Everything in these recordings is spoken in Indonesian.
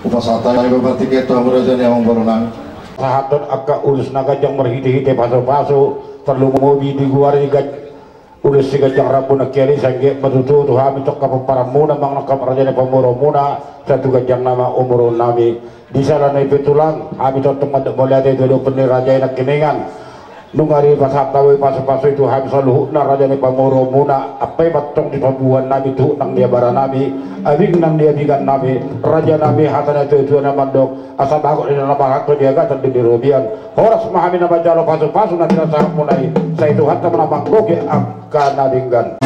upasata yang berarti kita beraja yang berenang sahabat akka urus naga jang merhiti-hiti paso-paso terlalu mobi di guar ikat urus siga jang rabu nakiari sangge matutu tuhami tok kapaparamuna mang nakam rajane pamuromuna satu gajang nama umurun nami di sana petulang kami tok madak moliate itu penir raja nak keningan nungari pasatawe paso-paso itu habis luhukna rajane pamuromuna apa batong di pabuan nabi tu nang dia bara nabi abing nang dia bigan nabi raja nabi hatana itu nama dok asal bagok di dalam hak dia gak di robian horas memahami nama jalo paso-paso nanti rasa mulai saya itu hatta menambah goge akan nadinggan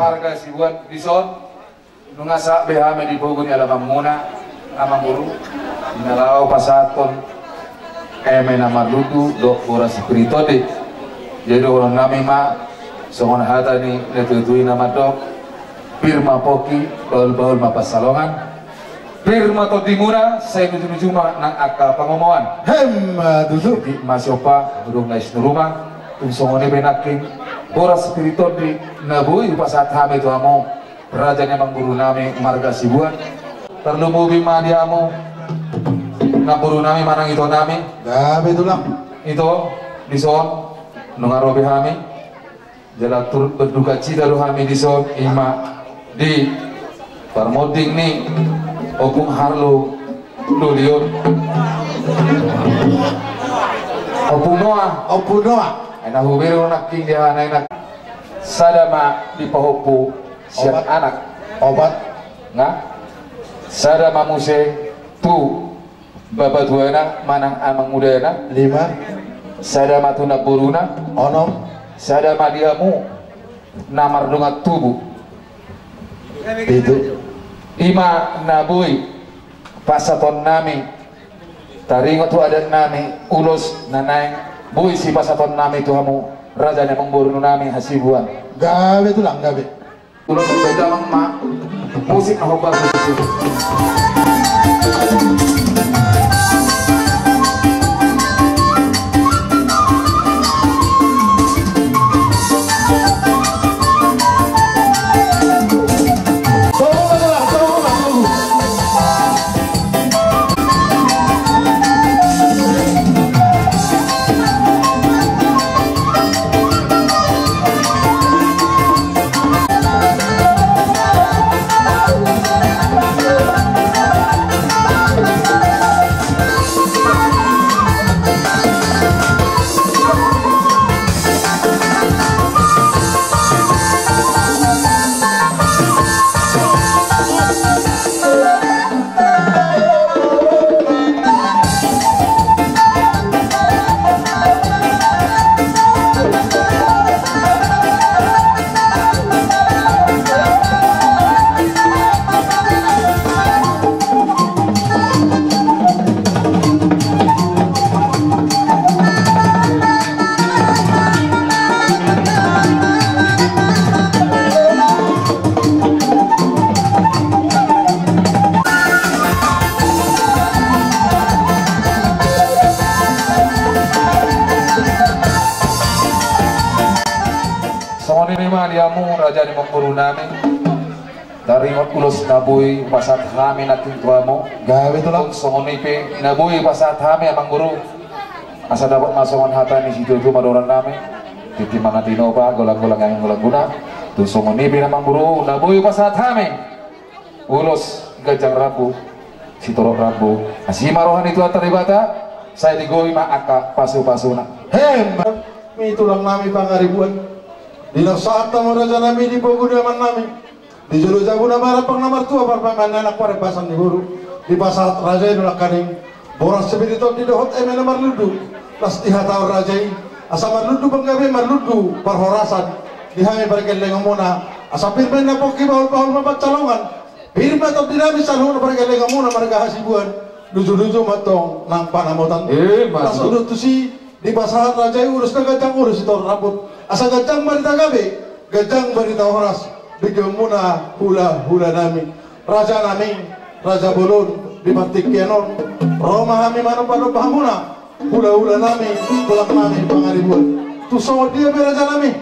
harga si buat dison nungasa behame di bogun ya alamang muna amang guru nalaw pasaton nama dudu do ora spirito de jadi orang nami ma songon hata ni netutui nama dok firma poki baul-baul mapasalongan firma to dimuna saya nuju ma nang akka pangomoan duduk di masiopa durung nais nuruma tung songone benaking ora spirito di nabui pasat hame tu amo rajanya mang guru nami marga sibuan terlumu bima diamo na guru nami manang ito nami gabe tulang itu dison nungarobe hami jala turut berduka cita lu hami dison ima di parmoding ni opung harlu lulion opung noah enak hubiru naking dia anak sadama di pahopu siap anak obat nggak sadama muse tu babat duana manang amang mudana 5 sadama tu naburuna onom sadama diamu namar dungat tubuh itu ima nabui pasaton nami taringot tu ada nami ulus nanay bui si pasaton nami tu hamu rajanya mengburu nami hasibuan gabe tulang gabe ulus beda ma musik ahobar musik diamu raja di mengguru nami dari ulos nabuy pasat hami natin tuamo Gawe tulang. songonipe nabuy pasat hami amang guru asa dapat masongan hata ni situ madoran nami titi mga tinoba golang-golang yang golang guna tu songonipe amang guru nabuy pasat hami ulos gajang rabu sitorok rabu asimarohan itu ataribata saya digoy maaka pasu-pasuna Mi tulang nami pangaribuan. Di saat tamu raja nami di Bogor aman nami. Di Jolo Jabuna Barat pang nomor tua parpaman anak pare pasan di buru. Di pasar raja itu lakaning. Boras sebirito di dohot nomor ludu. Las dihatau rajai. Asa marludu penggabe marludu parhorasan. Dihami barkel lengang muna. Asa pirmen na poki baul-baul mabat calongan. Pirmen top dinamis salhun barkel lengang muna marga hasibuan. Luju-luju matong nang panamutan. Las udut tu si di pasar raja urus na gajang urus itu rambut asa gajang barita gabe gajang barita horas digemuna hula nami raja nami raja bolon di batik kenon Roma kami mana pano pahamuna hula nami tulang nami pangaribuan tu so dia raja nami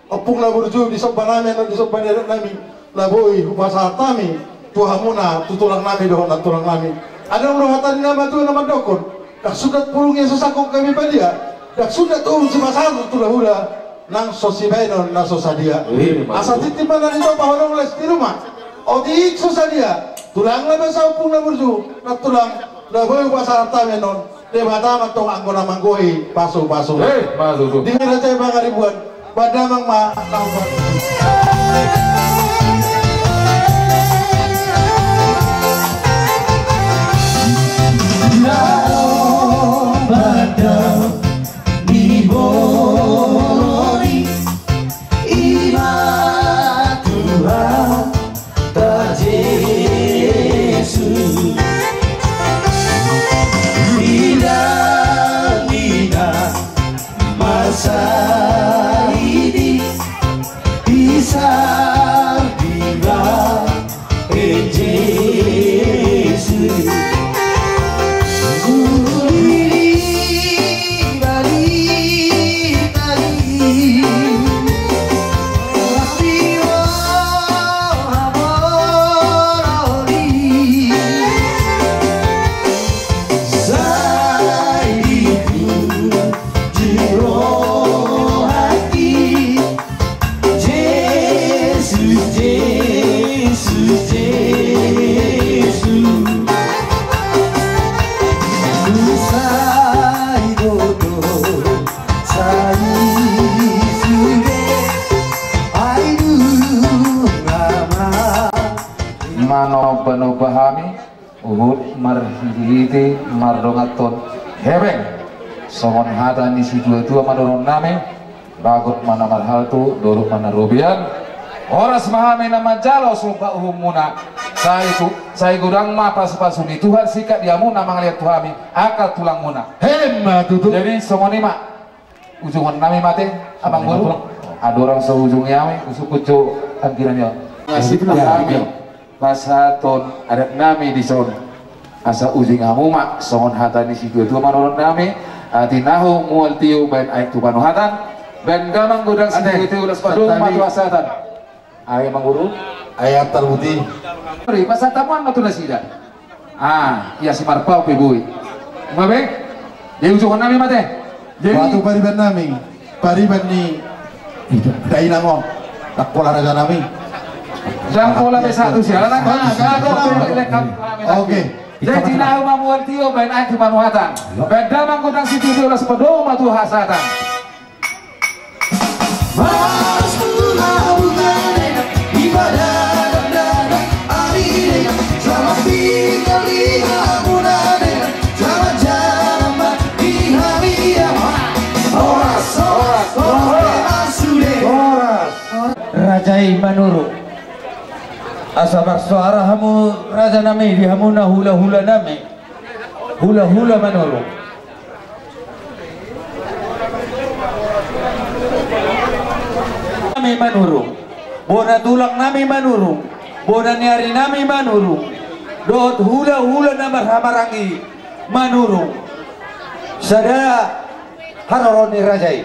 opung la burju di sopan nami di sopan nami laboi pasar tami tu hamuna tu tulang nami dohon tulang nami ada uruhatan nama tu nama dokon dak sudah pulungnya sesakong kami padia dak sudah tuh cuma satu tulah hula nang sosibenon na sosadia asa titipan na nito pahorong les di rumah odik sosadia tulang lebe sa upung na burju na tulang laboy pasar tamenon de bata matong anggona manggohi pasu-pasu di raja pangaribuan badamang ma tawar Borori iman Tuhan tak Yesus bila masa ini bisa tiba Yesus mano pahami uhud marhiliti mardongaton hebeng somon hata ni si dua madoron name bagot mana marhal tu doruk mana rubian horas mahame nama jalo sumpah umuna saya gudang ma pas-pasu ni Tuhan sikat dia muna mangaliat tuhami akal tulang muna tutup jadi somon ima ujungan nami mate abang guru ada orang seujungnya me usuk kucu angkirannya ngasih kami pasaton adat nami di son asa ujing amuma songon hatan di situ itu manolong nami atinahu mual tiu ben aik tu panu hatan ben gamang gudang situ itu ulas padung matu asatan ayah mangguru ayat terbuti beri pasatamuan matu nasida iya si marpau pebui mabe dia ujungan nami mate waktu pariban nami pariban ni dainango tak pola raja nami Jang pola satu sialan oke jadi nahu mamuan tio ben aik tu panu hatan ben gamang gudang situ itu ulas padung matu hasatan Mas melakukan ibadah dan akhirnya sama tinggal di amunane sama jalan di hari yang oras Rajai Manuru asabar suara hamu raja nami di hamuna hula nami hula Manuru nami Manuru bona tulang nami Manuru bona nyari nami Manuru dot hula namar hamarangi Manuru sadaya haroroni rajai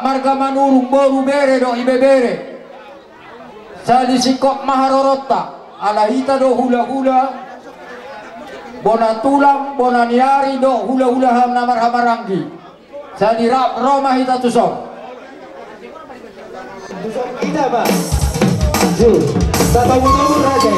marga manurung boru bere do ibe bere sali sikop maharorota ala hita do hula hula bona tulang bona niari do hula hula ham namar hamaranggi sali rap roma hita tusok kita Pak Zul Bapak Munur Raja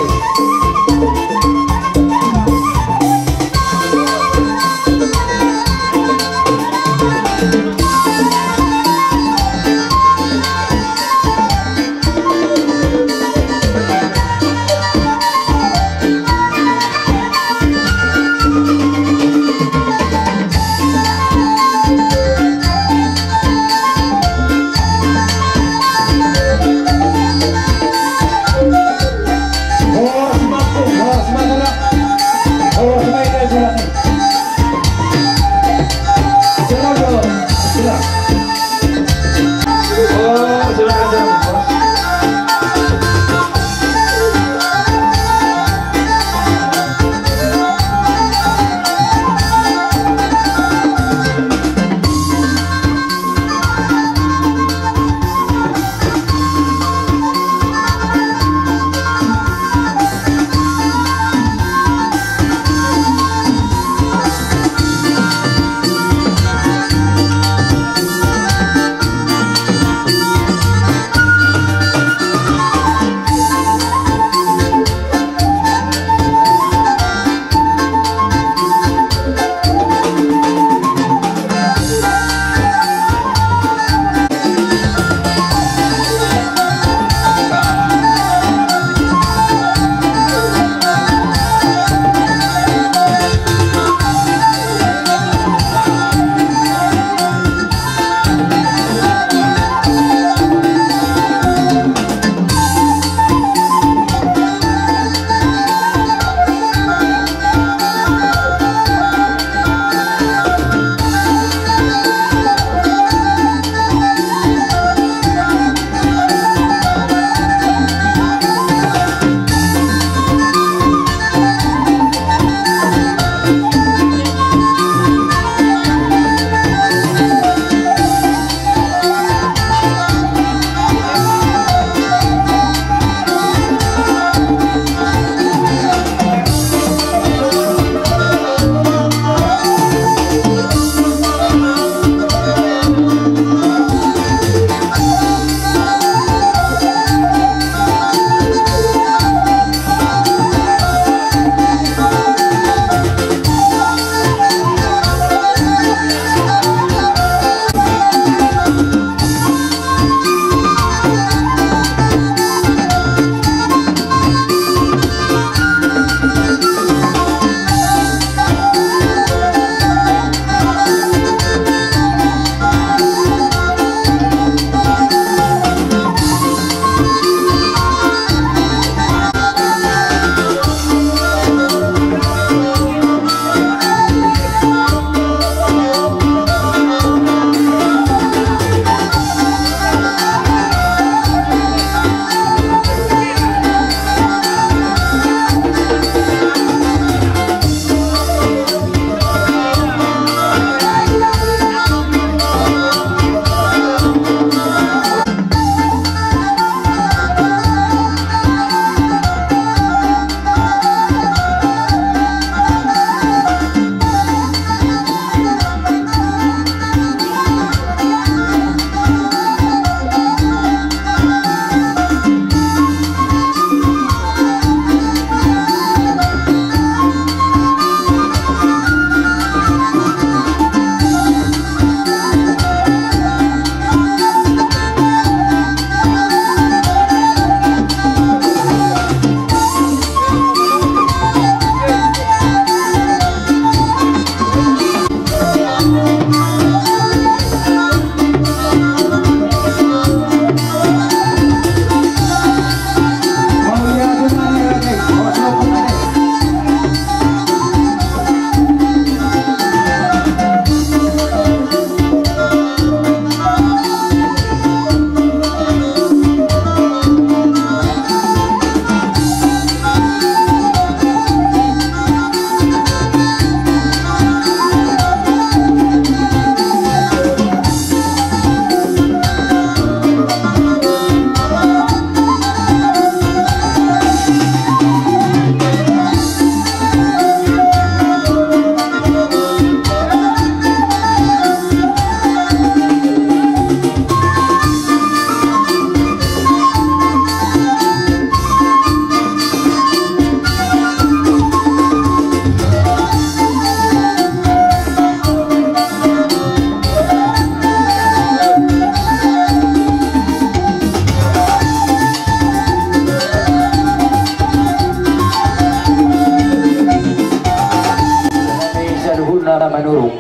manurung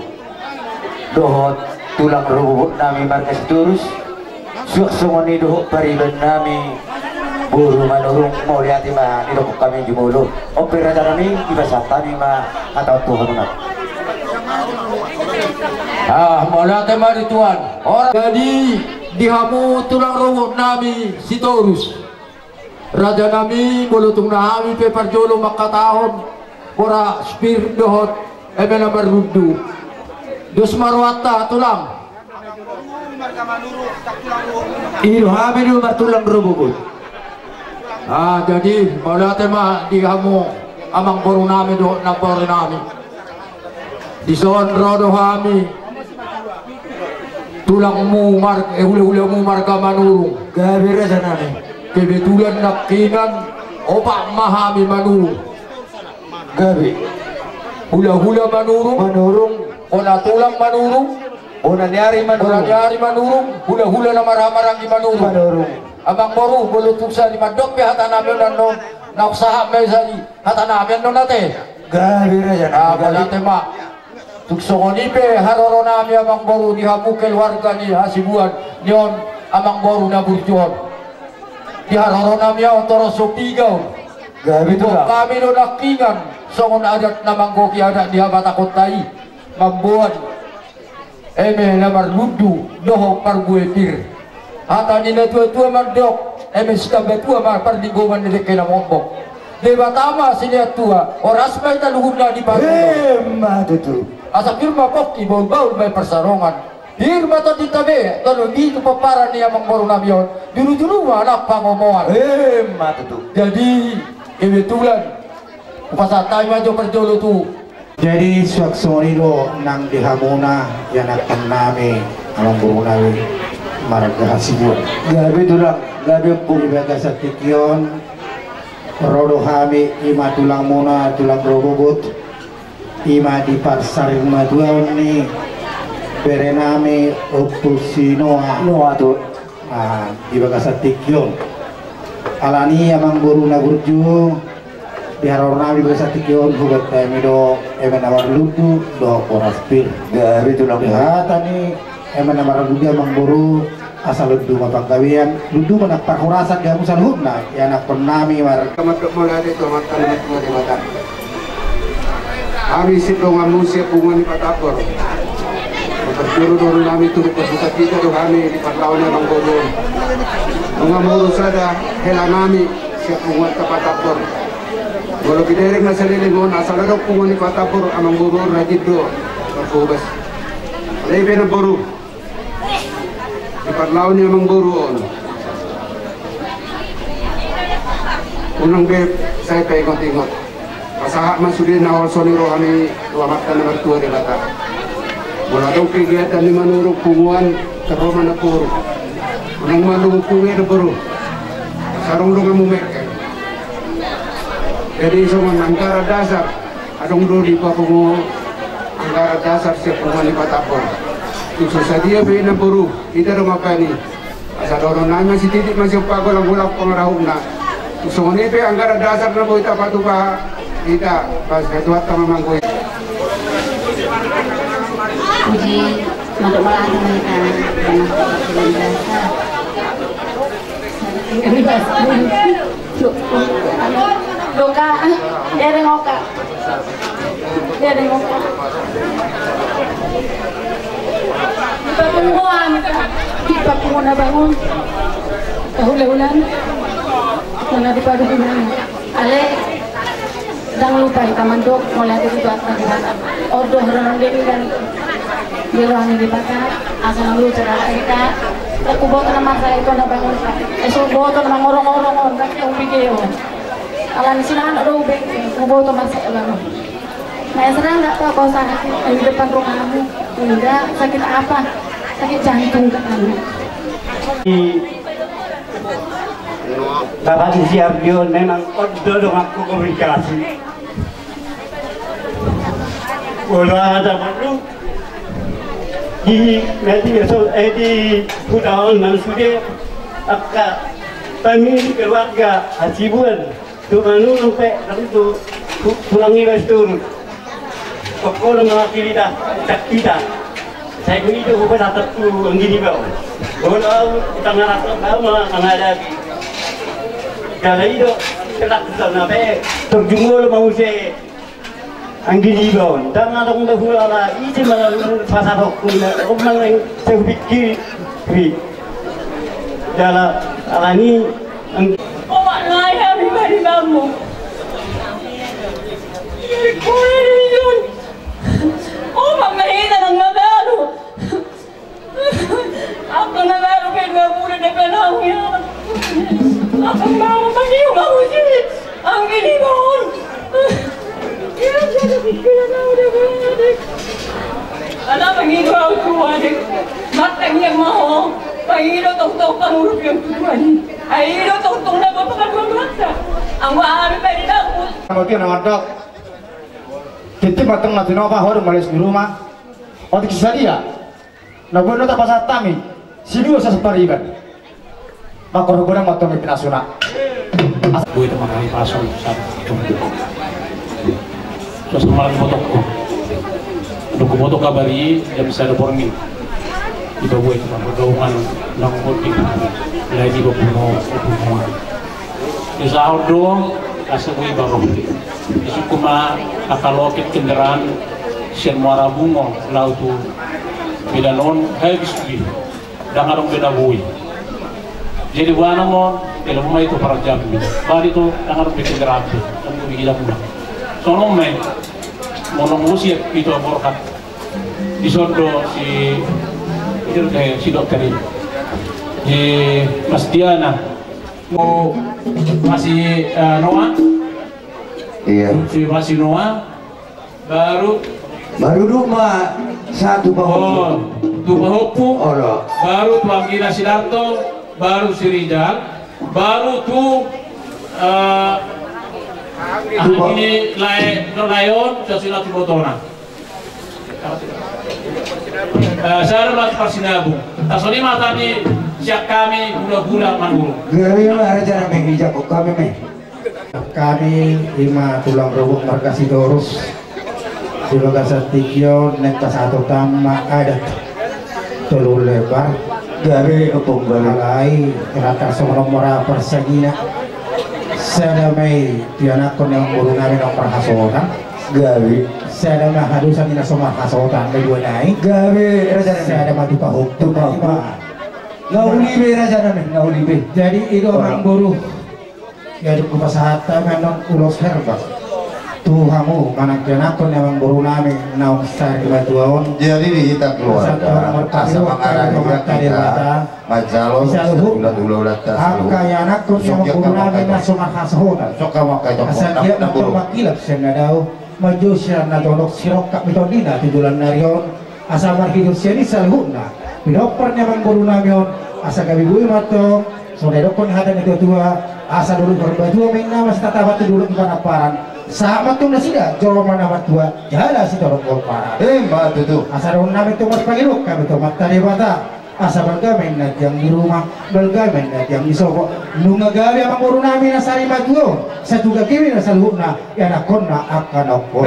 dohot tulang rubuk nami markas turus suak songoni dohot pariban nami buru manurung mau lihat ma di dokuk kami jumulu opera nami ibasata ma atau Tuhan nak mau lihat ma di Tuhan orang jadi dihamu tulang rubuk nami si turus raja nami bulutung nami peparjolo makatahon ora spir dohot emena berludu dus marwata tulang iru habidu martulang rububut jadi malate ma dihamu amang boru nami do napor nami dison rodo hami tulang mu mar hule-hule mu marga manurung gabira sanami kebetulan nakinan opak mahami manurung gabi hula-hula manurung ona tulang manurung ona nyari manurung hula-hula na marang-marang di manurung abang boru bulutuk sa di madok pe hata namin no nausaha me sa di hata namin no nate gabi na yan balate ma tuksongoni pe haroro nami abang boru di hamukel warga ni hasibuan nyon abang boru na burjuan di haroro nami otoro sopigaw gabi to kami no nakingan songon adat na manggoki adat di habatakot tayi mambuan eme na marludu doho parbuetir hata ni na tua-tua mardok eme sikabetua mar pardinggoman ni kena mombok dewa tama sinia tua oras may taluhuna di paru tutu asa firma poki bau-bau may persarongan firma to ditabe tolo dito paparan niya mangboru namion dulu-dulu anak pangomoan tutu jadi kebetulan pasatay majo perjolo tu jadi suak soniro nang dihamuna yang akan nami amang buru nami marga hasibuan gabi tulang gabi bung baga satikyon rodo hami ima tulang muna tulang robobot ima di pasar maduan ni berenami opusinoa noa tu di baga satikyon alani amang buru nagurju di haror nabi bahasa tikion buat kami do emen awar ludu do poraspil dari tulang hata ni emen awar ludu amang buru asal ludu mapangkawian ludu manak pakurasan gamu salhubna ya anak penami war kamat molade to makalat mo di mata kami sitong amusia pungan patapor berjuru nami turut berbuka kita do kami di patlawan amang buru mengamuru sada hela nami siap pungan patapor walau biderek na salilingon asal ada pungon ni patapur amang buru rajid do berkubas lebe na buru ipatlaw ni amang buru on unang beb saya pengot-ingot pasahak masudin na awal soniro kami tuamatkan na bertua di lata wala daw kegiatan ni manurog punguan karoma na puro unang malung pungi na buru sarong lunga mumeke jadi semua angkara dasar adong do di papungo angkara dasar siap pungani patapor tukso sadia be na buru kita rumakani asa doro na masih titik masih pago lang bulak pangarahuna tukso ngoni be angkara dasar na boita patuka kita pas ketua tamamanggoy uji mandok malah mereka ini Doka, dia ada ngoka. Kita bangun na bangun. Kahula-hulan. Nana di padu binan. Ale, dang lupa taman dok mulai dari belakang. Ordo orang dia kan. Dia orang di bakat. Asal lu cara kita. Aku bawa nama saya itu na bangun. Esok bawa tu nama orang-orang orang yang pikir. Alan sila anak robek, mau to masuk dalam. Nah, serang nggak tahu kau sakit di depan rumahmu. Enggak, sakit apa? Sakit jantung katanya. Bapak siap dia memang order dengan aku komunikasi. Bola ada perlu. Nanti besok di Kudaon Mansudi akan pemilik keluarga Hasibuan. Tu manurung pe itu pulangi wes turun. pokok dengan kita tak kita saya pun itu bukan satu anggini bau kalau kita ngarap bau mengada kalau itu kelak sana be terjungul mau saya anggini bau dan ada orang tua lah ini malah pasal hukum orang yang terfikir dalam alani oh maknanya pribadi kamu Kuliun. Oh, mamahita ng magalo. Ako nagalo kayo nga muna na panahon yan. Ako mamamaniw ako siya. Ang ginibon. Kaya siya nakikilanaw na ko adik. Alam, panginoon ko adik. Matang niya mo. Panginoon tong pangurup yung tuwan. Ay, tong na mapakagwagwagsa. Ang maaari pa rin ako. Mungkin nawadok. Kita matang natin apa horong malis di rumah. Otik sadia. Na bono ta pasat tami. Sidu sa separiban. Makor guna matang pinasuna. Gue itu makanya pasang satu. Terus kemarin motok ko. Nung kumoto kabari jam sa borngin. Iba gue itu bergaungan ng konti. Lagi ko puno. Di sahod doang asa gue baru. Isu kuma akalokit kendaraan sian muara bungo lautu beda non habis gue dan arong beda bui jadi wana mo rumah itu para jam bari itu dan arong beda kendaraan kamu gila mula sono men monong usia itu aborkat di sodo si itu kayak si dokter ini di Mas Diana mau masih Noah. Iya. Si masih Noah baru rumah satu bahopu. Tu bahopu. Baru tu Angina Sidarto, baru si Rijal, baru tu ini Layon, Sasila Tibotona. Saya adalah Parsinabung. Tasoni mata ni siap kami gula-gula manggul. Gaya ada cara menghijab kami meh. Kami lima tulang rusuk marga Sidorus Siloga Satikyo neta satu tama adat telur lebar dari opong balai rata semua mora persegina sedamai tianakon yang buru namin ang perhasotan gawi sedamai hadusan ina semua hasotan kedua naik gawi sedamai dipahuk ngaulibe raja namin ngaulibe jadi itu orang buru jadi kupasahata menong ulos herbal Tuhamu manakyan ako namang buru namin naong sa ibatuaon jadi kita keluarga asa mengarahnya kita majalos ulat-ulat ang kaya anak ko yung buru namin na sumahasahonan soka makajok asan dia makilap siya na daw madyo siya natulog sirok kapito dina tidulan na riyon asa marhido siya ni salhun na pinopar namang buru namin asa gabi-buwi matong so nedokon hadang ito tua asa dulu berbaju mengna mas tatabat dulu ikan aparan sama tuh nasi dah jauh mana tua jala si dorong golparan batu tuh asa dorong nabi tuh mas pagiluk kami tuh mata di mata asa bergamen nak yang di rumah bergamen nak yang di soko nunga gali ang muru namin asari matuo sa tuga kimi na salhuna ya na konna akan opo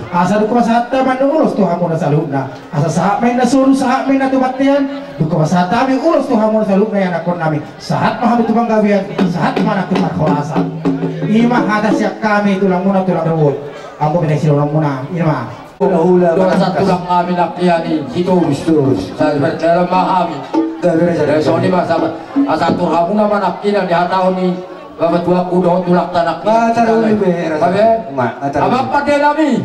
asa duko sa hatta man ulos tuh hamo na salhuna asa sa men na suru sa men na tumatian duko sa hatta mi ulos tuh hamo na salhuna ya na konna mi saat mahamu tuh banggawian saat mana tuh markolasa ima ada siap kami tulang muna tulang rebut aku pindah silang muna ima hula satu tulang kami nakyani hitus saya dalam kami dari sini mas satu kamu nama nakina di tahun ini bapak tua kudo tulak tanak apa pada nami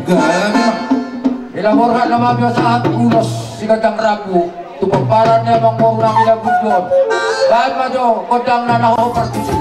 ilaborkan nama biasa ulos sigadang ragu tu pemparannya mengurang ila budon baik maju kodang nanaho pertusi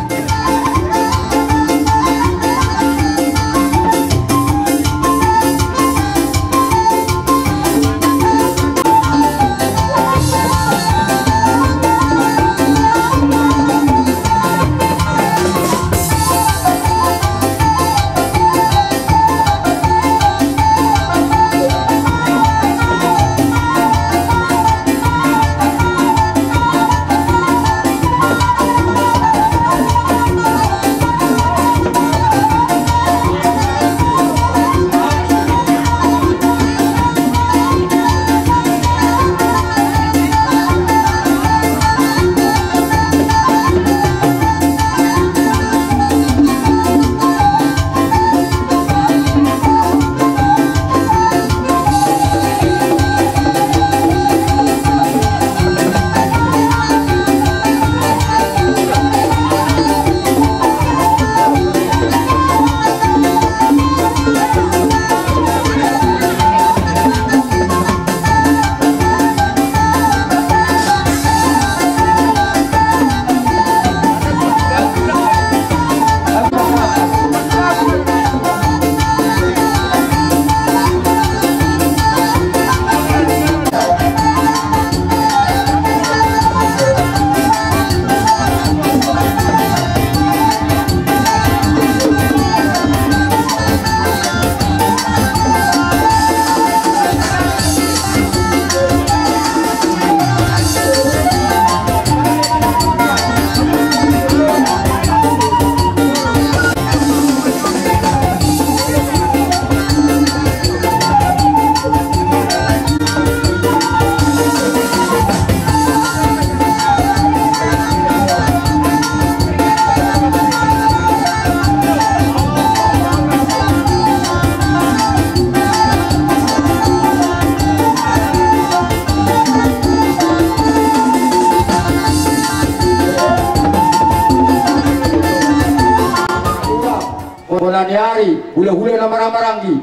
Bonaniari, hula-hula nama Ramarangi.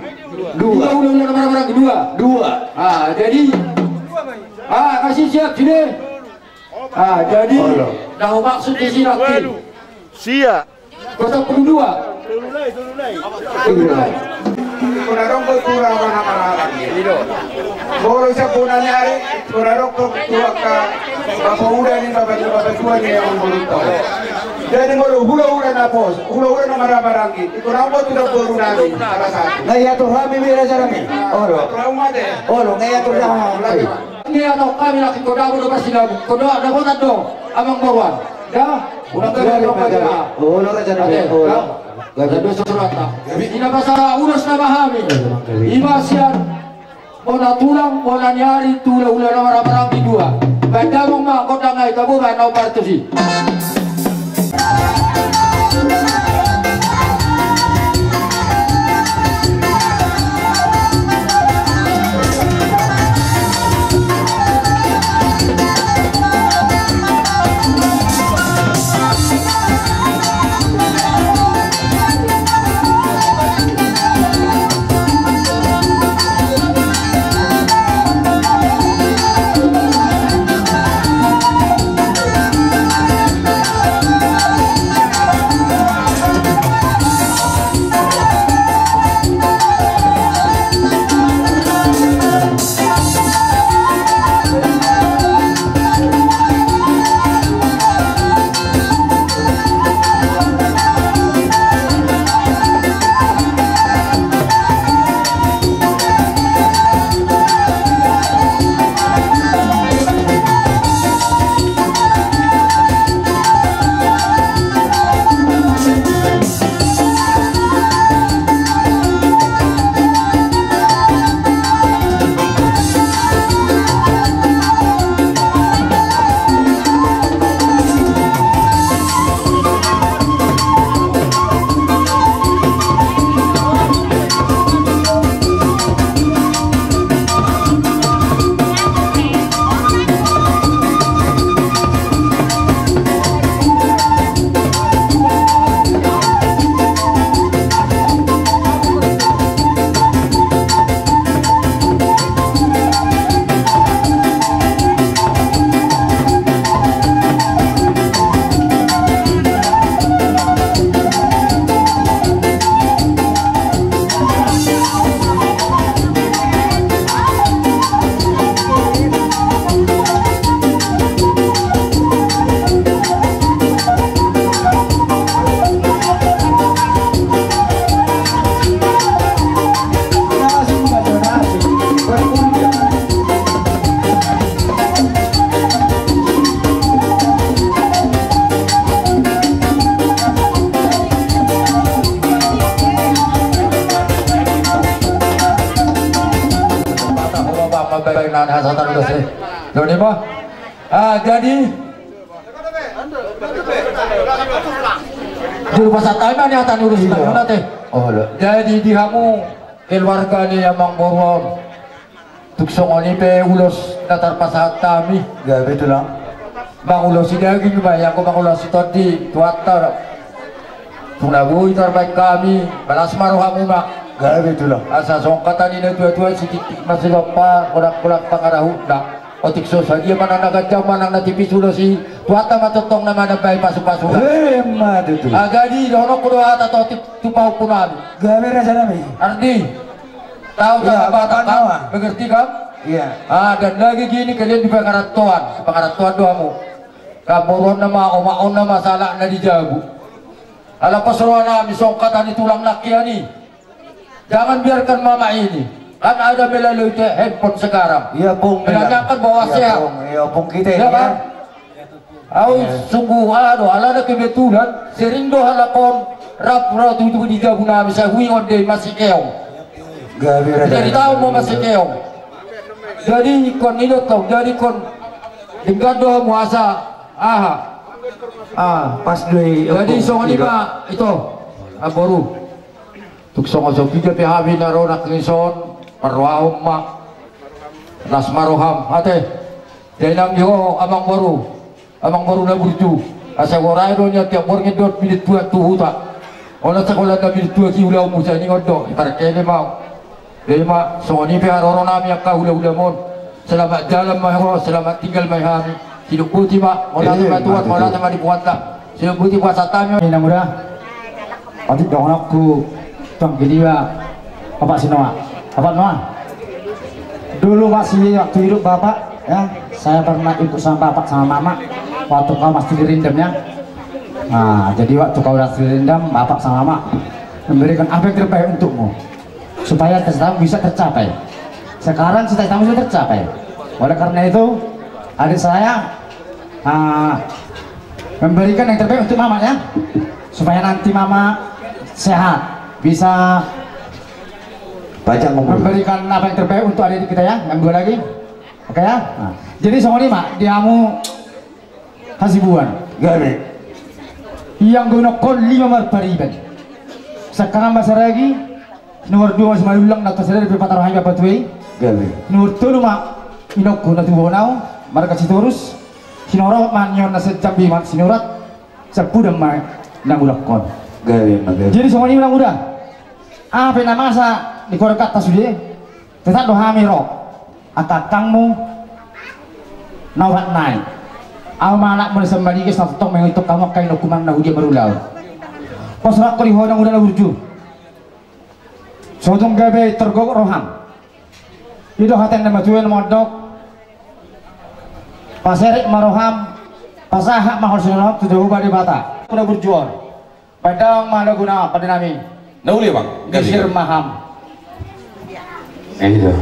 Dua hula-hula nama Ramarangi, dua. Jadi kasih siap sini. Jadi nah maksud di sini siap. 02. Kunarong ko turang mana Ramarangi. Boro sa Bonaniari, kunarong ko tuwa ka papauda ni babat tua niya ang buluto. Jadi ngolo hula-hula na pos, hula-hula na Ramarangi. Ito na mo tulang buru namin para sa atin. Ngaya to kami mira sa rami. Oro, ngaya to kami. Ngaya to kami nakikodaw na basilabu. Kodaw na ko tado amang bawan. Ulang kali ko pa. Olo ra jana. Gado surat. Ina pasara unos na mahami. Ibasian Bona tulang, bona nyari tulang ulah nama Ramarangi 2. Benda mong mga kodang ay tabo ba na partusi. Jadi juru pasar taima ni atan urus taima teh. Jadi dihamu keluarga ni amang boron. Tuksong oni pe ulos datar pasar tami. Gak betul lah. Bang ulos ini lagi juga yang ko bang ulos tadi tuatar. Tunabui terbaik kami balas maruhamu mak. Gak betul lah. Asa songkatan ini tua-tua sedikit masih lupa kolak-kolak pangarahu dah. Otik sosa dia mana naga jam mana nanti pisulo si tuata matotong nama ada bayi pasu-pasu. Hemat itu. Agadi dono kudo ata totik tupau punami. Gamera sana mi. Ardi. Tahu tak apa mengerti kan? Iya. Dan lagi gini kalian di pengaratuan doamu. Kaboron nama omaon nama salah na dijabu. Ala pasuruan nami songkatan itu tulang laki ani. Jangan biarkan mama ini. Kan ada melalui handphone sekarang. Iya pung. Menanyakan bahwa sehat. Iya pung kita ini. Ya kan? Sungguh ala na kebetulan sering do halakon rap itu di jabu nami saya hui onde masih keong. Jadi tahu mau masih keong. Jadi kon ini tahu. Jadi kon dengan doa muasa pas doi. Jadi songo lima itu aboru. Tuk songo sopiga pehabi naronak nison. Parwahum mak nasmaroham ate denang yo amang baru na burju asa worai do nya tiap bornge dot minit 2 tuhuta Olah sekolah kami tua ki ulah musa ni ngodok parkene mau. Lima soni pe aroro nami akka ulah mon. Selamat jalan mahro, selamat tinggal mahami. Hidup putih mak, olah sama tuat, olah sama dipuata. Hidup putih puasa kami. Ini mudah. Adik dong aku tong dia Bapak Sinoa. Bapak Noah. Dulu masih waktu hidup Bapak ya, saya pernah ikut sama Bapak sama Mama waktu kau masih dirindam ya. Nah, jadi waktu kau udah dirindam, Bapak sama Mama memberikan apa yang terbaik untukmu supaya cita-citamu bisa tercapai. Sekarang cita-citamu sudah tercapai. Oleh karena itu, adik saya memberikan yang terbaik untuk Mama ya, supaya nanti Mama sehat, bisa memberikan apa yang terbaik untuk adik kita ya. Yang dua lagi, oke ya. Nah, jadi sama ini mak, diamu hasibuan. Gak yang guna kon 5 marpariban. Sekarang bahasa lagi nomor 2 masih malulang atau saya dari patah rahim apa tuh? Nomor 3 mak inok guna tuh bonau marga siturus sinoro manyon nasi jambi mak sinorat sepudem mak nangulak kon. Jadi semua ini mudah. Apa nama masa di korek atas sudah tetap doa miro akakangmu nawat naik. Anak bersembari ke satu tong mengituk kamu kain dokumen nak ujian baru laut. Pasrak kali hodang udah urju. Sodong gabe tergok roham. Itu haten nama tuan modok. Paserik maroham. Pasahak mahal sunnah tujuh badi bata. Udah berjual. Padang mana guna pada nami. Nauli bang. Gisir maham. Itu.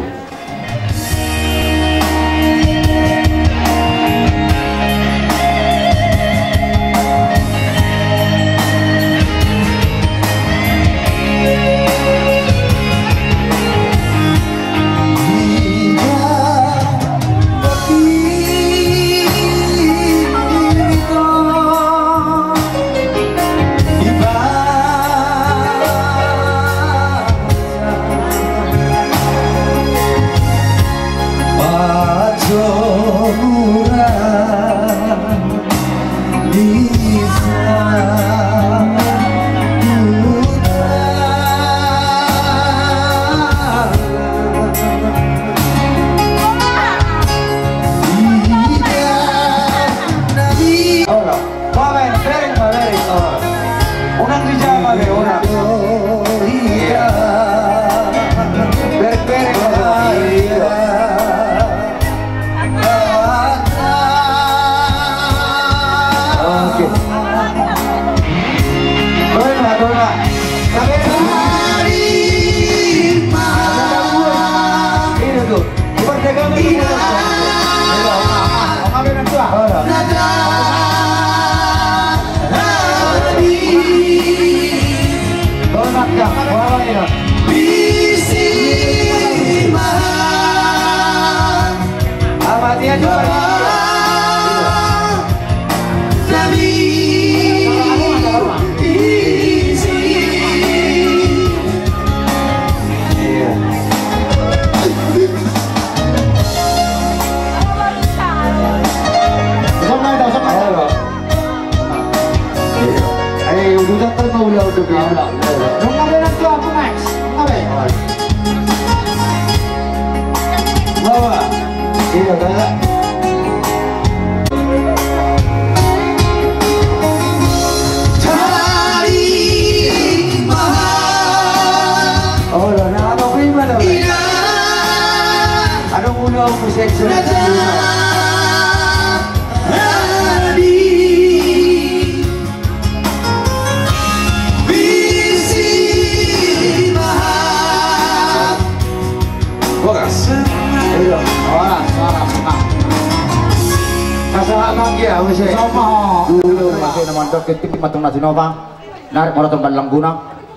narik maraton balang guna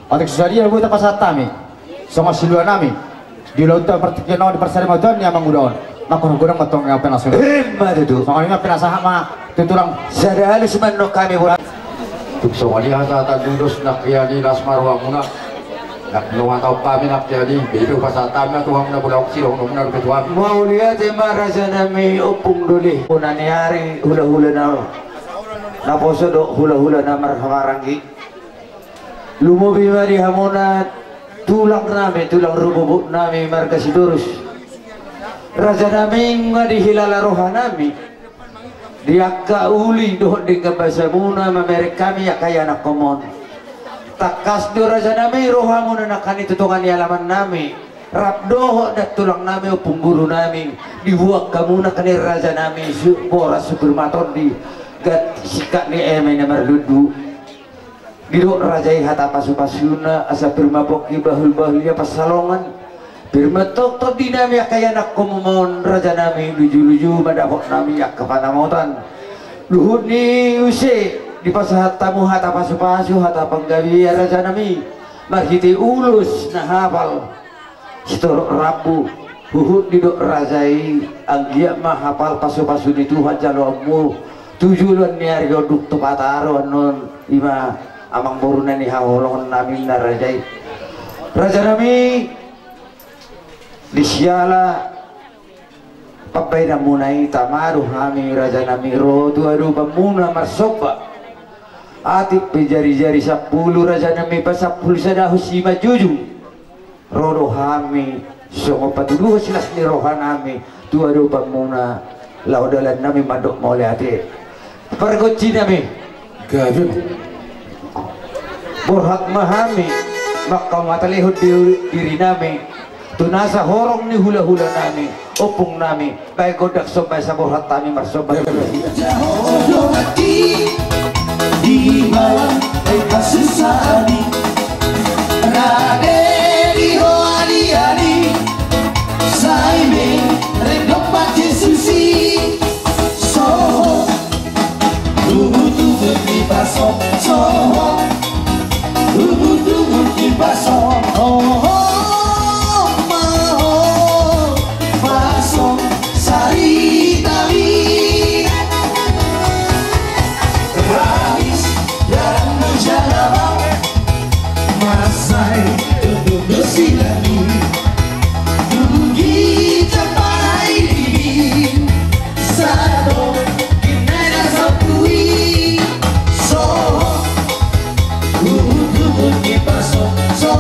patik susadia buat apa satami sama siluan nami di lautan pertikeno di persari majon yang mengudon makon gudang matong yang penasun itu soalnya penasahan mah tuturang sada halus manok kami buat tuk soalnya hata dudus nak yani lasmarwa muna nak nuwa tau kami nak jadi bidu pasatami tuang na bulak silong numna ketua mau lihat emaraja nami opung duli punani hari hula-hula na poso do hula-hula na marhamaranggi lumobi mari hamonat tulang rububuk nami marga sidurus raja nami ngadi hilala roha nami diakka uli doh dengan bahasa muna memerek kami ya kaya anak komon takas do raja nami roha muna nakani tutungan yalaman nami rabdoh dat tulang nami upung guru nami dibuak kamu nakani raja nami boras super maton di gat sikak ni eme namar dudu diduk rajai hata pasu-pasuna asa firma boki bahul-bahulnya pasalongan firma tok dinami ya kaya nak kumumon raja nami luju-luju madapok nami ya kepanamotan luhut ni use di pasahat tamu hata pasu-pasu hata panggawi ya raja nami marhiti ulus na hafal sitorok rabu luhut diduk rajai anggia mah hafal pasu-pasu di Tuhan jalomu tujuan niar yoduk tupataro non ima amang burunan ni hawolongan namin na rajay raja nami disyala pabay na munay tamaro kami raja nami rodo adu pamuna marsoba atip pejari-jari 10 raja nami pa 10 sa husima juju rodo kami songo patuluh silas ni roha nami tu adu pamuna laudalan nami madok mole ate pergoci nami gavin burhak mahami maka matalihod diri nami tunasa horong ni hula-hula nami opung nami baik godak sobay sa burhat tami marsobay di malam kasusani rade di hoali-ali saime redok pace susi so tubuh di pasok so tubuh di pasok pasok sari tali rais dan menjalabang masai tubuh bersilani tubuh capai diri sado kinera sapui so tubuh di pasok so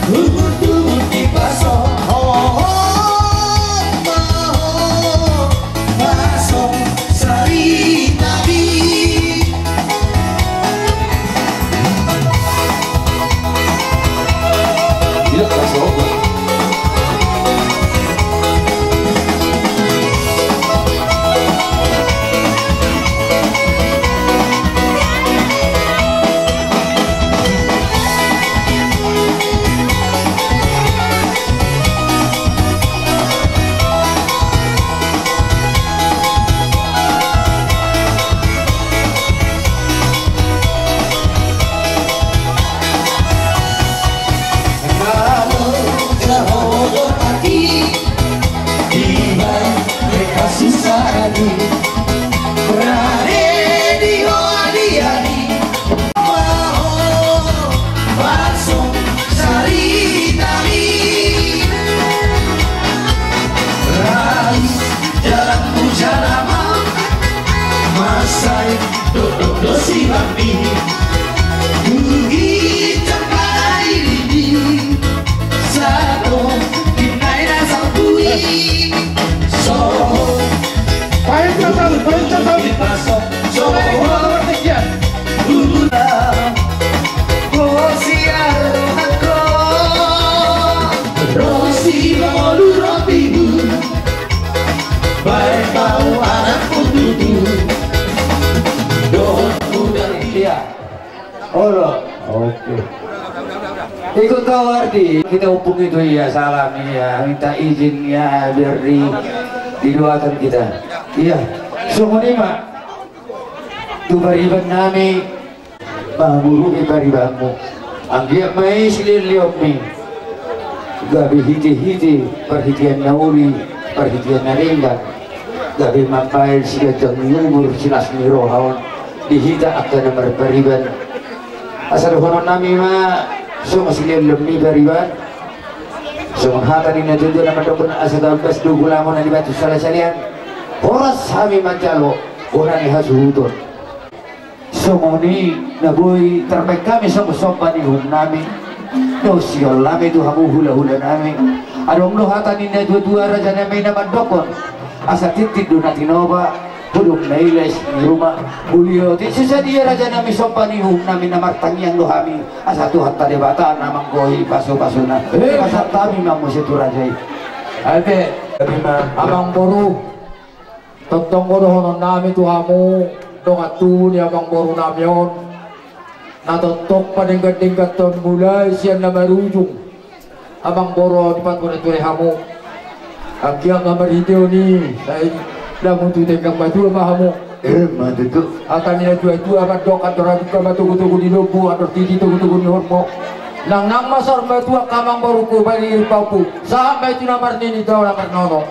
tubuh di pasok pasok sari tali tidak pasok ikut kawardi kita hubung itu ya salam ya minta izin ya biar didoakan kita iya semua ini mak tu bariban nami mahmuru ke baribanmu anggiak mai silir liopmi gabi hiti perhitian nauli perhitian naringgan gabi mampail sigajang nyumur silas mirohawan dihita akan nomor bariban asal honon nami mak so masih lebih bariban so menghata di najudu nama dokun asal tambas dugu lamon di batu salah salian horas kami mancalo orang yang hasuhutun so Sumoni naboy terbaik kami sama-sama di nami. Dosiol nami tu hamu hula-hula nami. Adong lohatan ini dua-dua raja nami naman dokon. Asa titik do natinoba. Pudong nailes di rumah Julio. Tidak dia raja nami sopan ihum nami namartangian lohami. Asa Tuhan tadi bata namang gohi pasu-pasuna. Pasal kami mamu situ raja. Ate, amang boru. Tentang boru nami tu hamu. Dongatu ni abang boru namion natotok padingkat-tingkat ton mulai siang na marujung abang boru di patun itu hamu akyang amar hideo ni saya lamun tu tengkang batu apa hamu madu tu akan ni tu akan dok atur atur batu-batu di lubu atur titi tu-tu ni hormo nang masar batu kamang boru ku bali papu sampai tu namar ni tahu namar nono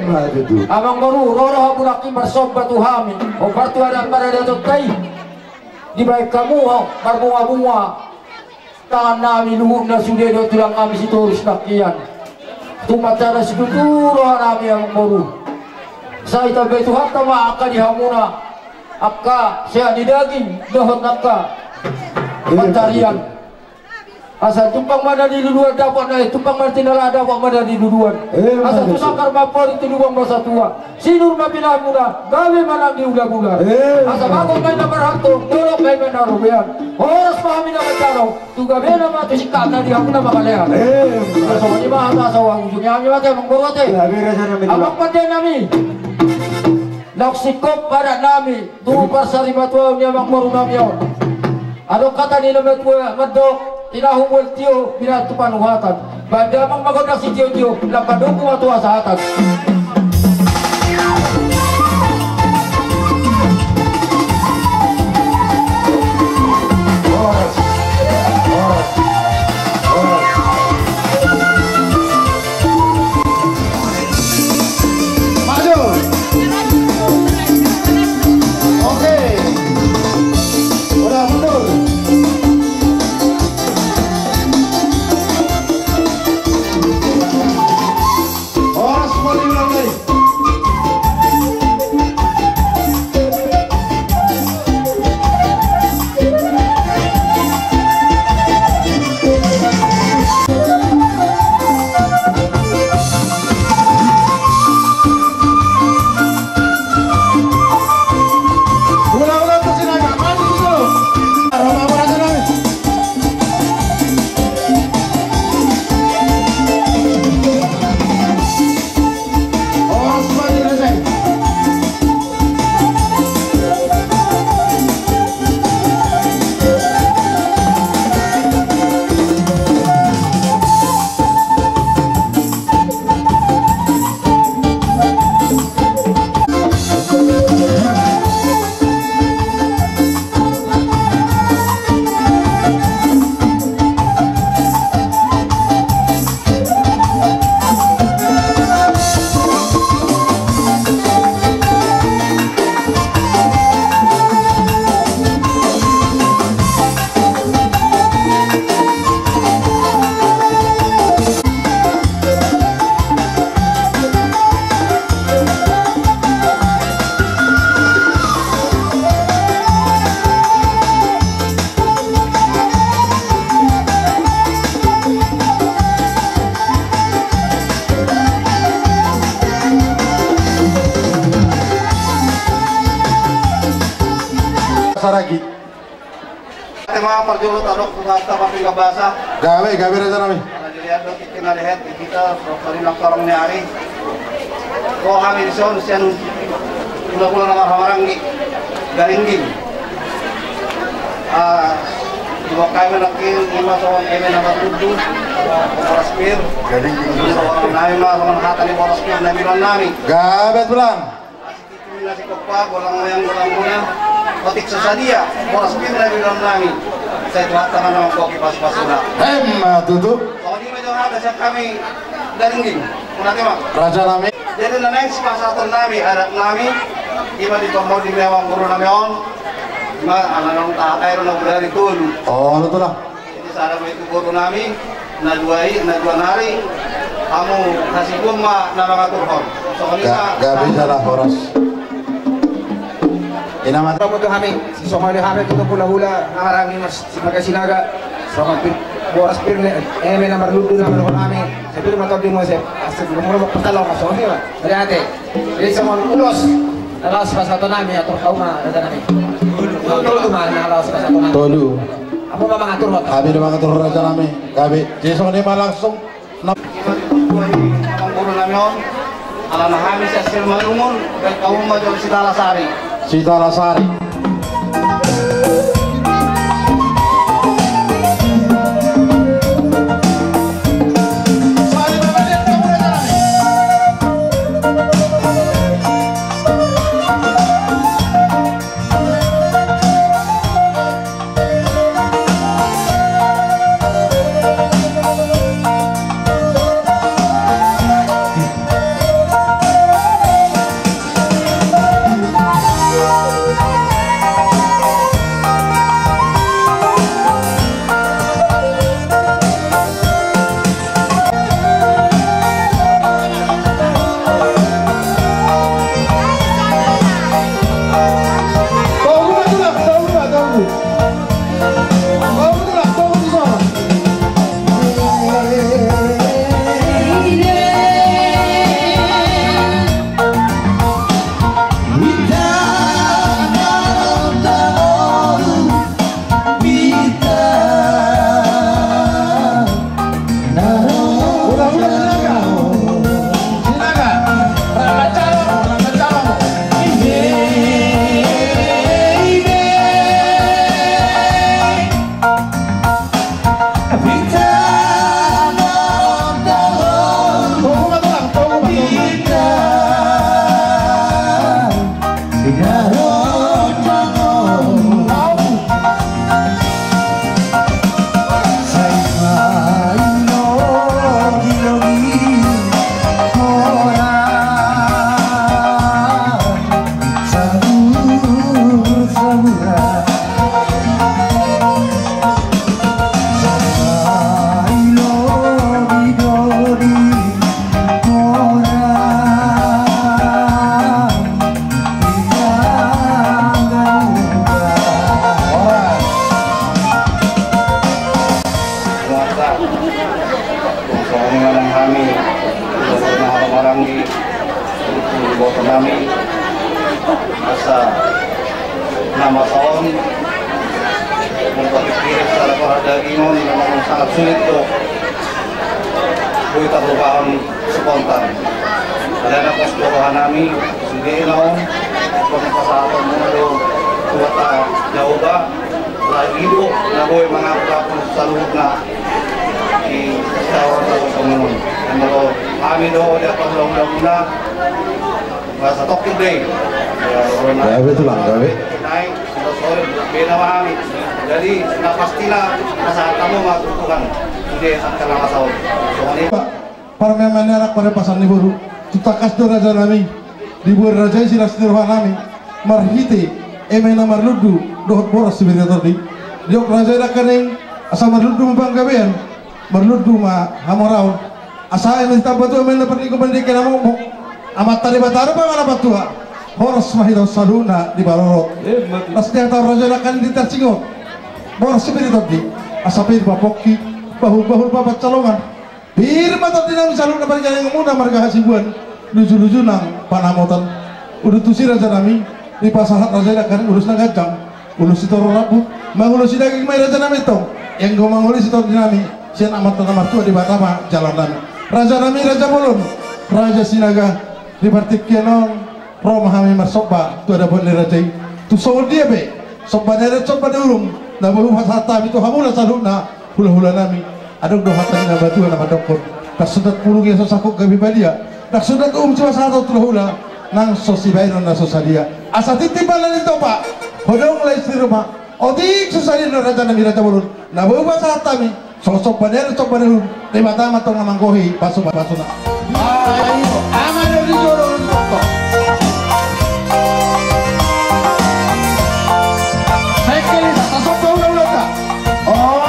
madu tu abang boru roro haburak imbarsob batu hami o batu ada pada dia tokai di baik kamu berbunga-bunga tangan nami luhuk na sudah dia tulang kami situ harus nakian tumat cara situturo nami abang boru saya tahu itu hatta ma akka di hamuna akka saya di daging dohon akka pencarian asal tumpang mana di duluan dapat naik tumpang martinala dapat mana di duluan asal tu sakar mapor itu lubang masa tua sinur mapinah muda gawe manang di ulah-ulah asal bago main nomor hantu dorok main narubian horas pahami nama caro tu gawe nama tu sikap tadi aku nama kalian soalnya mah asal ujungnya kami mati emang bawa teh abang pandai nami laksikop pada nami tu pasari matua ni abang baru nami ada kata ni nama tua medok tinahumul tio bila tu panuhatan banda mang magoda si tio lapadong kumatua sa atas saragi tema perjulut adok kata papi kabasa gawe raja nami dilihat do kita lihat kita profil naktorong ni hari ko kami dison sian ulah nama hamaranggi garingging dua kali menakin 5 tahun nama 7 Polaspir garingging orang nami mah orang hata ni Polaspir nami nami gawe pulang nasi kopa golang moyang otik sesadia Polaspir nami nami saya telah tangan nama kopi pas-pasuna tutup kalau di meja ada siap kami garingging nanti mak raja nami jadi nanti sepasatan nami ada nami ima di pemau di mewang guru nami on ima anak-anak tak air nak berari tun betul lah jadi saat itu guru nami nadua nari kamu kasih gumma nama ngatur hon soalnya gak bisa lah horas Inaman. Kamu tuh kami, si Somali kami tuh hula-hula, nakarangin mas sebagai sinaga, sama boras pirne, nomor ludu nomor kami. Saya pilih matau di mose, asal nomor pertalong mas Somali lah. Hati-hati. Jadi sama ulos, nalas pas satu nami atau kau mah ada nami. Tolu tuh mana nalas pas satu nami. Tolu. Apa mah mengatur wat? Kami udah mengatur raja nami. Kami. Jadi soalnya mah langsung. Guru nami on, alam kami hasil malumun dan kaum maju Sita Lasari. Sita Lasari. Nama tahun memperkirakan secara peradaginon memang sangat sulit tuh kita perubahan spontan karena pos perubahan kami sudah naon pemerintahan menurut kuota jauh lagi itu naboy mengapa salutna di tahun pengunjung menurut kami doa dia perlu-perlu masa tokyo day ya betul lah gawe naik sudah sore beda kami jadi sudah pastilah saat kamu melakukan sudah akan lama tahun soalnya para memang anak pada pasar ni baru kita kasih raja nami dibuat raja si rastirwa nami marhite emena marludu dohot boros sebenarnya tadi diok raja dah kening asal marludu membanggabean marludu ma hamorau asal yang kita batu emena pergi ke pendidikan namu amat tadi batara apa mana batua boros mahidau saluna di barorok pasti yang tahu raja dah kan ditercingot boros sebenarnya tadi asal pergi bapoki bahu-bahu bapak calongan bir mata dinam saluna berjalan yang muda marga hasibuan lucu-lucu nang panamotan udah tusi raja nami di pasar raja dah kan urus nagajang ulus itu rabu mangulus daging mai raja nami itu yang gue mangulus itu dinami sian amat nomor tua di Batama jalan nami raja nami raja bolon raja sinaga di partik kianon roh mahami marsoba tu ada boleh raja tu soal dia be soba neret soba diulung nah baru pas hatam itu hamula saluna hula-hula nami aduk doa hatan na batu na madokor tak sudah puluh yang sosakuk gabi balia tak sudah cuma satu hula nang sosibaino na sosalia asa titipan itu pak hodong lai di rumah odik susahnya raja nami raja bolon nah baru pas hatam sosok baner soba diulung di mata matong namangkohi pasu pasuna ayo aman di jorong kok naik kali sosok ulah tak oh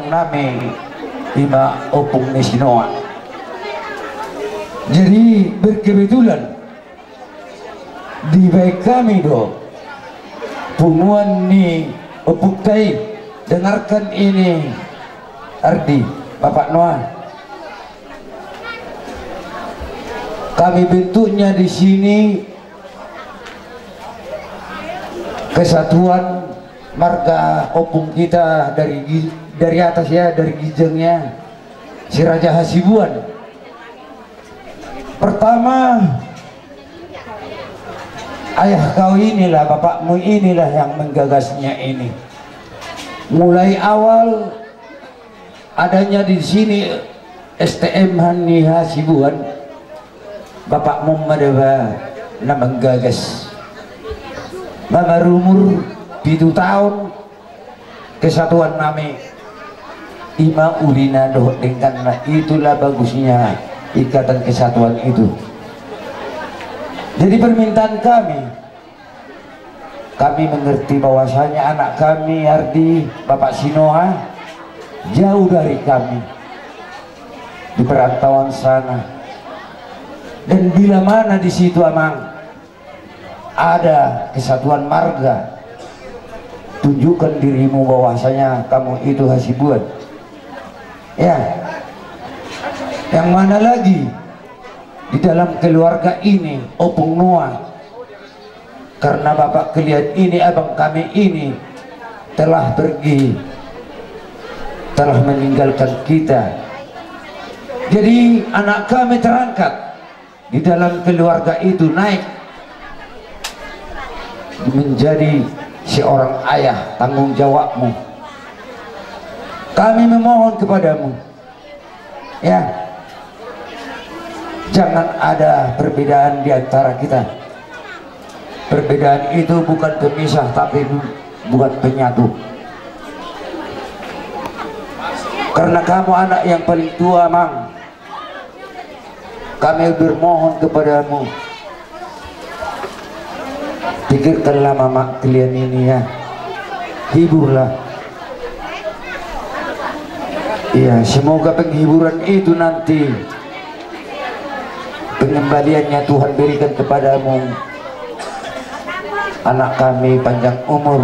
tulang nami ima opung nesinoa. Jadi berkebetulan di baik kami do punguan ni opuk tai, dengarkan ini Ardi, Bapak Noah. Kami bentuknya di sini kesatuan marga opung kita dari atas ya, dari gijengnya si Raja Hasibuan. Pertama, ayah kau inilah, bapakmu inilah yang menggagasnya ini. Mulai awal adanya di sini STM Hani Hasibuan, bapakmu madaba na menggagas. Mama umur 7 tahun kesatuan nami ima ulina doh dengan itulah bagusnya ikatan kesatuan itu. Jadi permintaan kami mengerti bahwasanya anak kami Ardi, Bapak Sinoa jauh dari kami di perantauan sana, dan bila mana di situ amang ada kesatuan marga, tunjukkan dirimu bahwasanya kamu itu Hasibuan ya. Yang mana lagi di dalam keluarga ini opung Noah, karena bapak kalian ini, abang kami ini telah pergi, telah meninggalkan kita. Jadi anak kami terangkat di dalam keluarga itu, naik menjadi seorang ayah, tanggung jawabmu. Kami memohon kepadamu ya, jangan ada perbedaan di antara kita. Perbedaan itu bukan pemisah, tapi bukan penyatu. Karena kamu anak yang paling tua, Mang, kami bermohon kepadamu, pikirkanlah mama kalian ini ya, hiburlah. Iya, semoga penghiburan itu nanti pengembaliannya Tuhan berikan kepadamu. Anak kami panjang umur,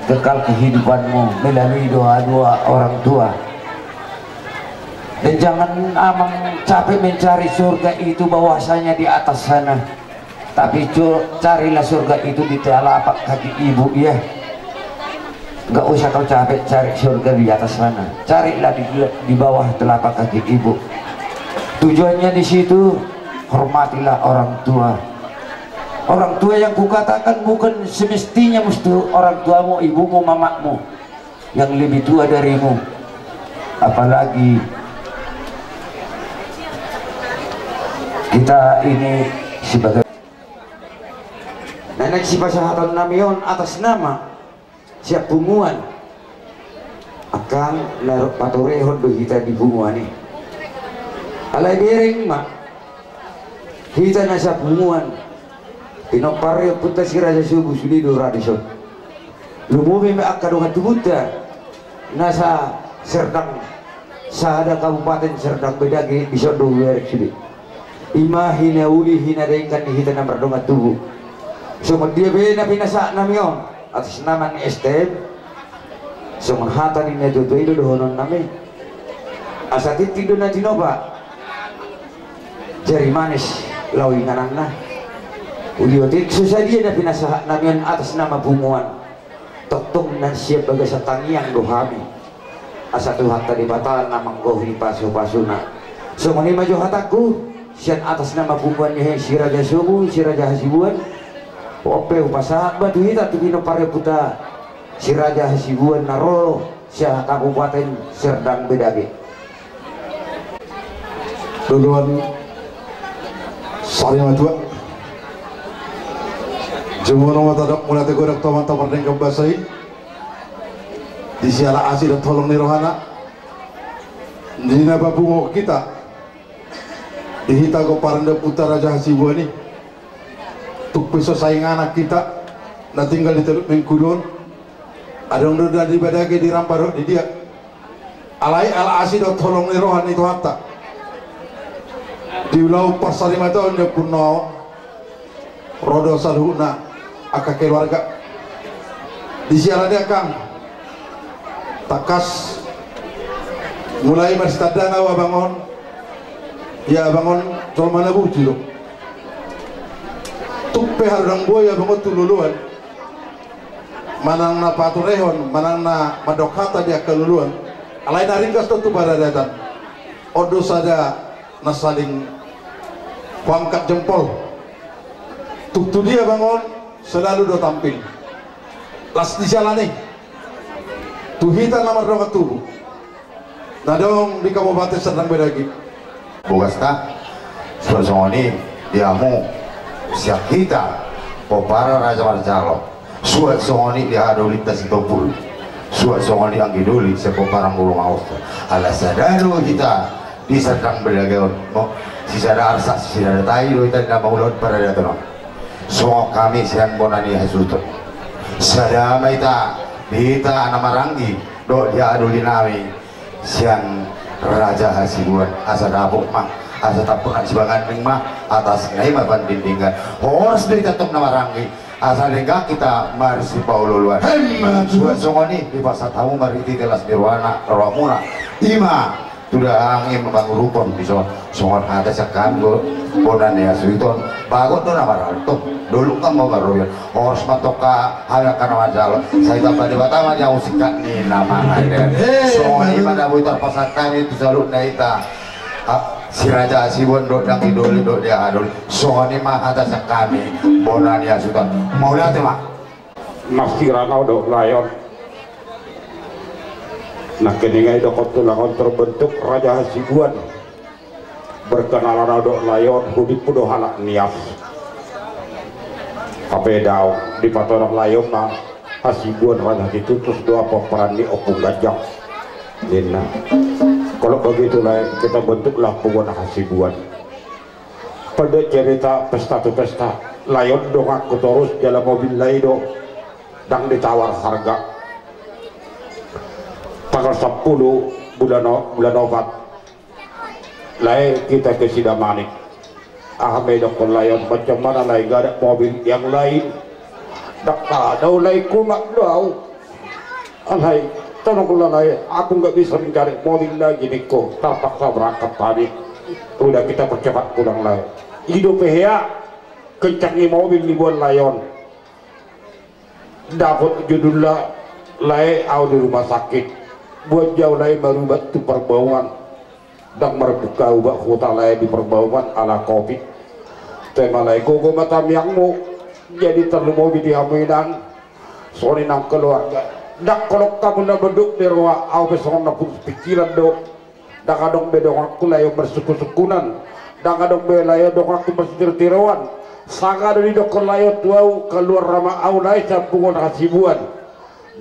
kekal kehidupanmu melalui doa-doa orang tua. Dan jangan amang capek mencari surga itu bahwasanya di atas sana, tapi carilah surga itu di telapak kaki ibu ya. Gak usah kau capek cari surga di atas sana, carilah di bawah telapak kaki ibu. Tujuannya di situ, hormatilah orang tua. Orang tua yang kukatakan bukan semestinya mesti orang tuamu, ibumu, mamamu yang lebih tua darimu. Apalagi kita ini sebagai nenek si pasahatan namion atas nama siap bunguan akan naruh paturehon do kita di bunguan ini. Alai bereng mak kita nasa bunguan pinopare puta si Raja Subuh sulido radison lumumi me akadungan tubuta nasa Serdang Sahada Kabupaten Serdang Bedage di Sodo werek sudi ima hina uli hina dengkan di hita nomor dongat tubuh sumut dia bena pinasa namion atas nama ni STM sumut hata ni netutu itu dohonon nami asatit tido na tinoba jari manis lawinganan na uliotik susah dia na pinasa namion atas nama bunguan toktung nan siap baga sa tangiang dohami asa Tuhan tadi batal namang gohri pasu-pasuna so mani maju hataku sian atas nama bunguannya si Raja Subuh, si Raja Hasibuan ope upasahat batu hita tibino pare puta si Raja Hasibuan naro siya Kabupaten Serdang Bedage duluan sari matua Jumlah mata dak mulai tegorak toman topar dengan basai di siala asih dan tolong ni rohana di napa bungo kita di hita ko paranda putra Raja Hasibuan ni tuk piso saing anak kita na tinggal di Teluk Bengkudon ada orang dari Bedage di Ramparo di dia alai al asido tolong ni rohan itu hatta diulau pasarima tahun dia kuno rodo salhuna aka keluarga di siaran dia kang takas mulai mastadana wa bangun ya bangun tol mana buti lo tupe harang boya bangun tululuan manang na paturehon manang na madokata dia keluluan alai naringkas tu pada datang odo sada na saling pangkat jempol tu dia bangun selalu do tampil las di jalan ni tu hitan nomor dong tu nadong di kabupaten Serdang Bedagi bugasta suasoni diamu siap kita popara raja marjalo suat songoni dia adoli tas topul suat songoni anggi doli sepo parang burung aus ala sadaro kita di Serdang Bedagi si sadar arsa si sadar tai do kita na maulot para datang so kami siang bonani hasuto sadama kita anak marangi do dia adoli nami siang raja hasibuan asa dapuk mah asa tapuk sibangan ring mah atas ngai mah bandingkan harus dari tetap nama rangi asa dengar kita marsi paululuan suat songoni di pasar tamu mariti telas nirwana rawamuna ima sudah angin membangun rupon di songon ada sekan go bonan ya suiton bagot tuh nama ranto dulu kan mau baru ya harus matoka halakan wajal saya tambah di batama jauh sikat nih nama ada songoni pada buitar pasar kami itu selalu naita si raja Asibuan do dang idoli do dia adol songoni mah ada sekami bonan ya suiton mau lihat mah nafsiranau do layon nah keningai do kotulangon terbentuk Raja Hasibuan berkenalan do layon hudip pudo halak nias kapedau di patorang layon na Hasibuan Raja itu terus doa peperan di opung gajah dina kalau begitulah kita bentuklah Puguan Hasibuan pada cerita pesta tu pesta layon do ngaku terus jalan mobil laido dang ditawar harga tanggal 10 bulan obat lain kita ke Sidamanik Ahmed dokter layan macam mana lain gak ada mobil yang lain dak ada lain kumak dau alai tolonglah lain aku nggak bisa mencari mobil lagi niko terpaksa berangkat tadi udah kita percepat pulang lain hidup ya kencangi mobil ribuan layon dapat judulnya lain au di rumah sakit buat jauh lain baru batu perbauan dan merbuka ubah kota lain di perbauan ala covid tema lain gogo matam yangmu jadi terlalu mobil di Hamidan sore nang keluarga dak kalau kamu nak beduk di ruang au besok nak pikiran do dak adong bedong aku lain bersuku-sukunan dak adong belayo dong aku bertirtiruan sanga dari dokter lain tuau keluar ramah au lain campungan Hasibuan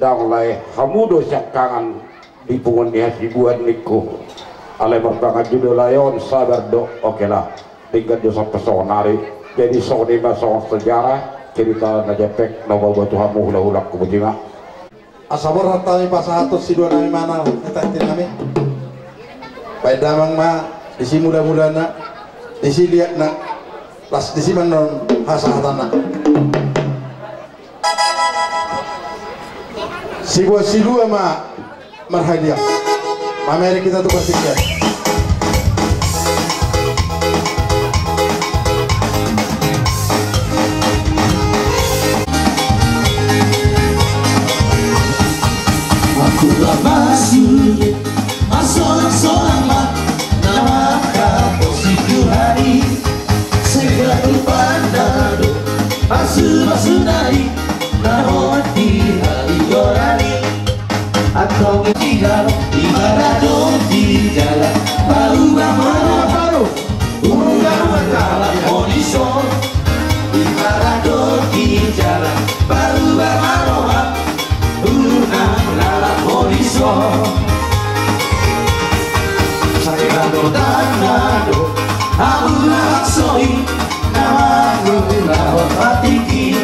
dan lain hamudo syakangan di pungun dia Hasibuan niku alai berbangan judul layon sabar do oke lah tinggal dosa pesonari jadi sok lima sok sejarah cerita najepek nawa batu hamu hula-hula kubujima asabor hatami pasahatus si dua nami mana kita nami baik damang ma disi muda-mudana disi liat nak las disi manon hasahatana si buah si dua ma marhadiah mameri kita tuh bertiga aku masih seorang nama posisi hari segala pandadu masu dari naroti hari yorani atau tidak ibarat di jalan baru unggah masalah kondisi ibarat di jalan baru unggah masalah kondisi saya nado aku laksoi nama gula fatiki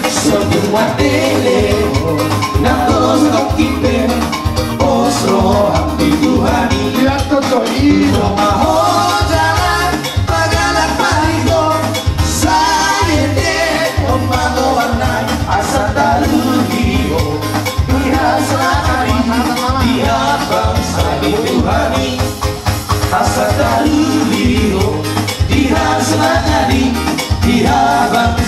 semua tele nato stokipe osro aktivu abang